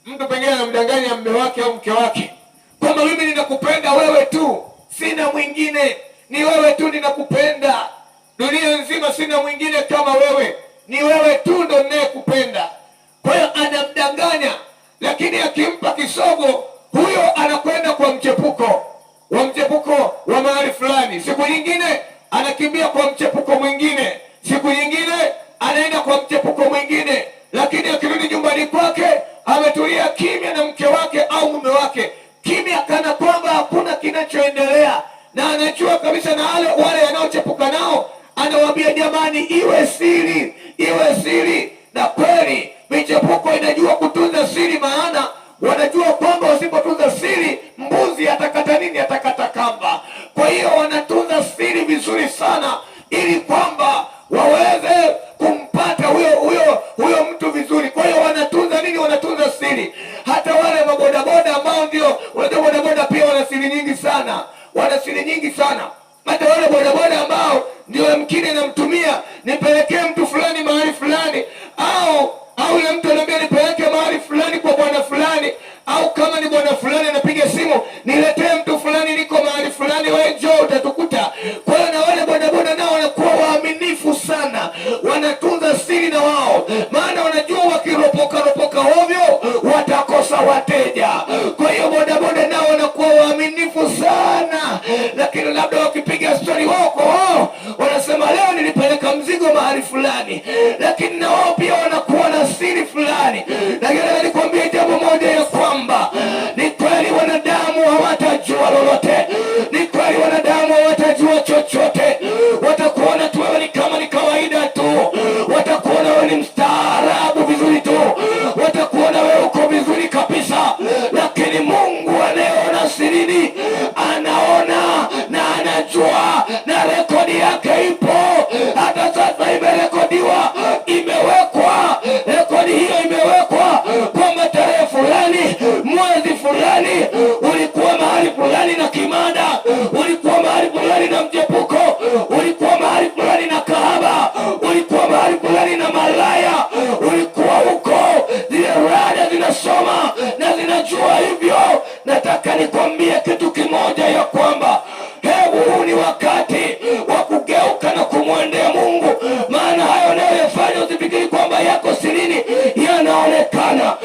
Mtu pengine anamdanganya mume wake au mke wake kwamba mimi ninakupenda wewe tu, sina mwingine, ni wewe tu ninakupenda, dunia nzima sina mwingine kama wewe, ni wewe tu ndo ninayekupenda. Kwa hiyo anamdanganya, lakini akimpa kisogo, huyo anakwenda kwa mchepuko wa mahali fulani, siku nyingine anakimbia kwa mchepuko mwingine, siku nyingine anaenda kwa mchepuko mwingine, lakini akirudi nyumbani kwake ametulia kimya na mke wake au mume wake, kimya kana kwamba hakuna kinachoendelea, na anajua kabisa na wale wanaochepuka nao anawaambia jamani, iwe siri, iwe siri. Na kweli michepuko inajua kutunza siri, maana wanajua kwamba wasipotunza siri mbuzi atakata nini? Atakata kamba. Kwa hiyo wanatunza siri vizuri sana, ili kwamba waweze kumpata huyo mtu vizuri. Kwa hiyo wanatunza nini? Wanatunza siri. Hata wale mabodaboda ambao ndio wale bodaboda pia wana siri nyingi sana, wana siri nyingi sana. Hata wale bodaboda ambao ndio yamkini namtumia nipelekee mtu fulani mahali fulani, au yule mtu anambia nipeleke mahali fulani kwa bwana fulani, au kama ni bwana fulani anapiga simu, niletee mtu fulani, niko mahali fulani, wewe njoo utatukuta. Kwa hiyo na wale bodaboda nao wanakuwa waaminifu sana, wanatunza siri na wao, maana wanajua wakiropoka ovyo watakosa wateja. Kwa hiyo bodaboda nao wanakuwa waaminifu sana, lakini labda wakipiga story wao wanasema leo nilipeleka mzigo mahali fulani, lakini na wao pia wanakuwa na siri fulani. Lakini nikwambie jambo moja, ya kwamba ni kweli wanadamu hawatajua lolote, ni kweli wanadamu hawatajua chochote. Watakuona tu wewe ni kama ni kawaida tu, watakuona wewe ni mstaarabu vizuri tu, watakuona wewe uko vizuri kabisa, lakini Mungu anayeona sirini anaona na anajua, na rekodi yake ipo. Hata sasa imerekodiwa, imewekwa, rekodi hiyo imewekwa kwamba tarehe fulani, mwezi fulani, ulikuwa mahali fulani na kimada, ulikuwa mahali fulani na mchepuko, ulikuwa mahali fulani na kahaba, ulikuwa mahali fulani na malaya, ulikuwa huko. Zile rada zinasoma na zinajua hivyo. Nataka nikwambie kitu kimoja, ya kwamba huu ni wakati wa kugeuka na kumwendea Mungu, maana hayo unayoyafanya usifikiri kwamba yako sirini yanaonekana.